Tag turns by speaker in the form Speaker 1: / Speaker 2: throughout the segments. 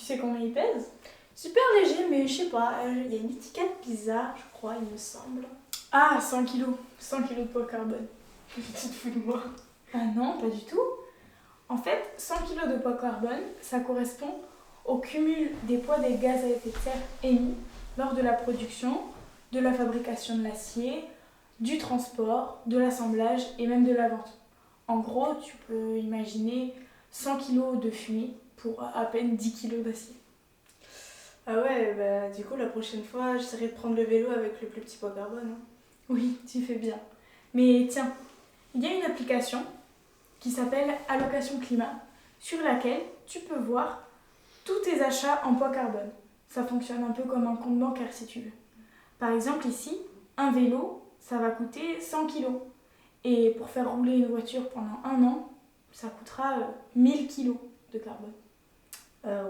Speaker 1: sais combien il pèse?
Speaker 2: Super léger, mais je sais pas, il y a une étiquette bizarre, je crois, il me semble.
Speaker 1: Ah, 100 kilos. 100 kilos de poids carbone.
Speaker 2: Tu te fous de moi.
Speaker 1: Ah non, pas du tout. En fait, 100 kilos de poids carbone, ça correspond au cumul des poids des gaz à effet de serre émis lors de la production, de la fabrication de l'acier, du transport, de l'assemblage et même de la vente. En gros, tu peux imaginer 100 kilos de fumée pour à peine 10 kilos d'acier.
Speaker 2: Ah ouais, bah du coup, la prochaine fois, j'essaierai de prendre le vélo avec le plus petit poids carbone. Hein.
Speaker 1: Oui, tu fais bien. Mais tiens, il y a une application qui s'appelle Allocation Climat, sur laquelle tu peux voir tous tes achats en poids carbone. Ça fonctionne un peu comme un compte bancaire si tu veux. Par exemple ici, un vélo, ça va coûter 100 kilos. Et pour faire rouler une voiture pendant 1 an, ça coûtera 1000 kilos de carbone.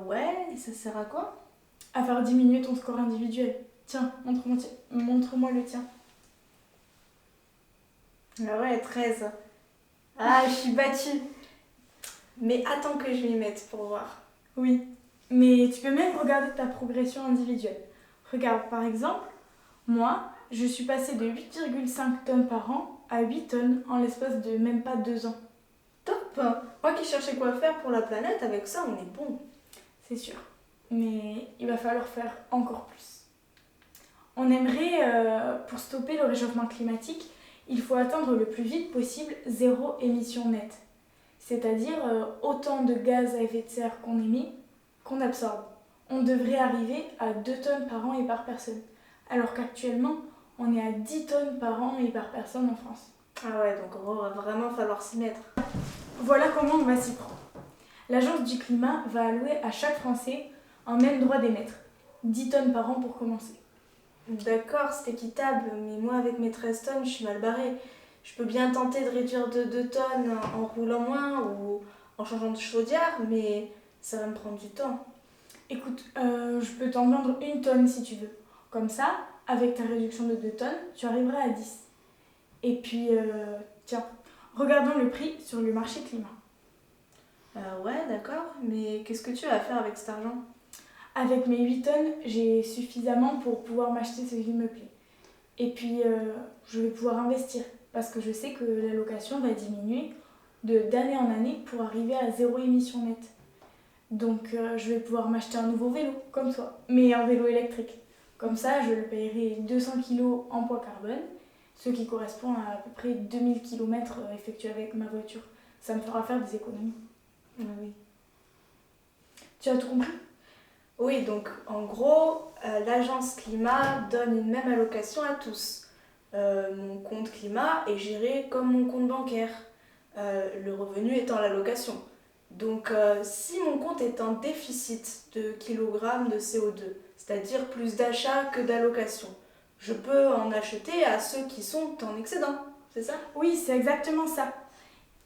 Speaker 2: Ouais, et ça sert à quoi?
Speaker 1: À faire diminuer ton score individuel. Tiens, montre-moi le tien.
Speaker 2: Ah ouais, 13. Ah, je suis battue. Mais attends que je m'y mette pour voir.
Speaker 1: Oui, mais tu peux même regarder ta progression individuelle. Regarde, par exemple, moi, je suis passée de 8,5 tonnes par an à 8 tonnes en l'espace de même pas 2 ans.
Speaker 2: Top! Moi qui cherchais quoi faire pour la planète, avec ça, on est bon.
Speaker 1: C'est sûr. Mais il va falloir faire encore plus. On aimerait, pour stopper le réchauffement climatique, il faut atteindre le plus vite possible zéro émission nette. C'est-à-dire autant de gaz à effet de serre qu'on émet, qu'on absorbe. On devrait arriver à 2 tonnes par an et par personne. Alors qu'actuellement, on est à 10 tonnes par an et par personne en France.
Speaker 2: Ah ouais, donc on va vraiment falloir s'y mettre.
Speaker 1: Voilà comment on va s'y prendre. L'Agence du climat va allouer à chaque Français un même droit d'émettre. 10 tonnes par an pour commencer.
Speaker 2: D'accord, c'est équitable, mais moi avec mes 13 tonnes, je suis mal barrée. Je peux bien tenter de réduire de 2 tonnes en roulant moins ou en changeant de chaudière, mais ça va me prendre du temps.
Speaker 1: Écoute, je peux t'en vendre 1 tonne si tu veux. Comme ça, avec ta réduction de 2 tonnes, tu arriveras à 10. Et puis, tiens, regardons le prix sur le marché climat.
Speaker 2: Ouais, d'accord, mais qu'est-ce que tu vas faire avec cet argent?
Speaker 1: Avec mes 8 tonnes, j'ai suffisamment pour pouvoir m'acheter ce qui me plaît. Et puis, je vais pouvoir investir parce que je sais que la location va diminuer d'année en année pour arriver à zéro émission nette. Donc, je vais pouvoir m'acheter un nouveau vélo, comme toi, mais un vélo électrique. Comme ça, je le paierai 200 kg en poids carbone, ce qui correspond à peu près 2000 km effectués avec ma voiture. Ça me fera faire des économies.
Speaker 2: Ah oui.
Speaker 1: Tu as tout compris?
Speaker 2: Oui, donc en gros, l'agence climat donne une même allocation à tous. Mon compte climat est géré comme mon compte bancaire, le revenu étant l'allocation. Donc si mon compte est en déficit de kilogrammes de CO2, c'est-à-dire plus d'achats que d'allocations, je peux en acheter à ceux qui sont en excédent, c'est ça?
Speaker 1: Oui, c'est exactement ça.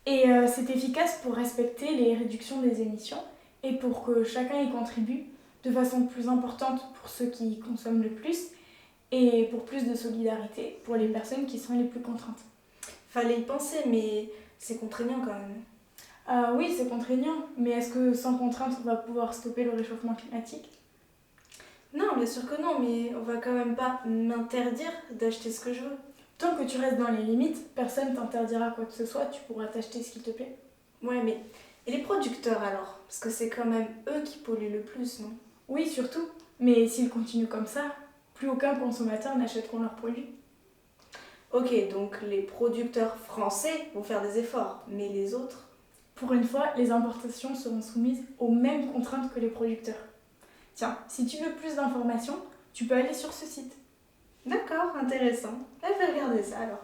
Speaker 1: Et c'est efficace pour respecter les réductions des émissions et pour que chacun y contribue de façon plus importante pour ceux qui consomment le plus et pour plus de solidarité pour les personnes qui sont les plus contraintes.
Speaker 2: Fallait y penser, mais c'est contraignant quand même.
Speaker 1: Oui, c'est contraignant, mais est-ce que sans contrainte, on va pouvoir stopper le réchauffement climatique?
Speaker 2: Non, bien sûr que non, mais on va quand même pas m'interdire d'acheter ce que je veux.
Speaker 1: Tant que tu restes dans les limites, personne t'interdira quoi que ce soit, tu pourras t'acheter ce qui te plaît.
Speaker 2: Ouais, mais et les producteurs alors? Parce que c'est quand même eux qui polluent le plus, non?
Speaker 1: Oui, surtout, mais s'ils continuent comme ça, plus aucun consommateur n'achèteront leurs produits.
Speaker 2: Ok, donc les producteurs français vont faire des efforts, mais les autres?
Speaker 1: Pour une fois, les importations seront soumises aux mêmes contraintes que les producteurs. Tiens, si tu veux plus d'informations, tu peux aller sur ce site.
Speaker 2: D'accord, intéressant. Là, je vais regarder ça alors.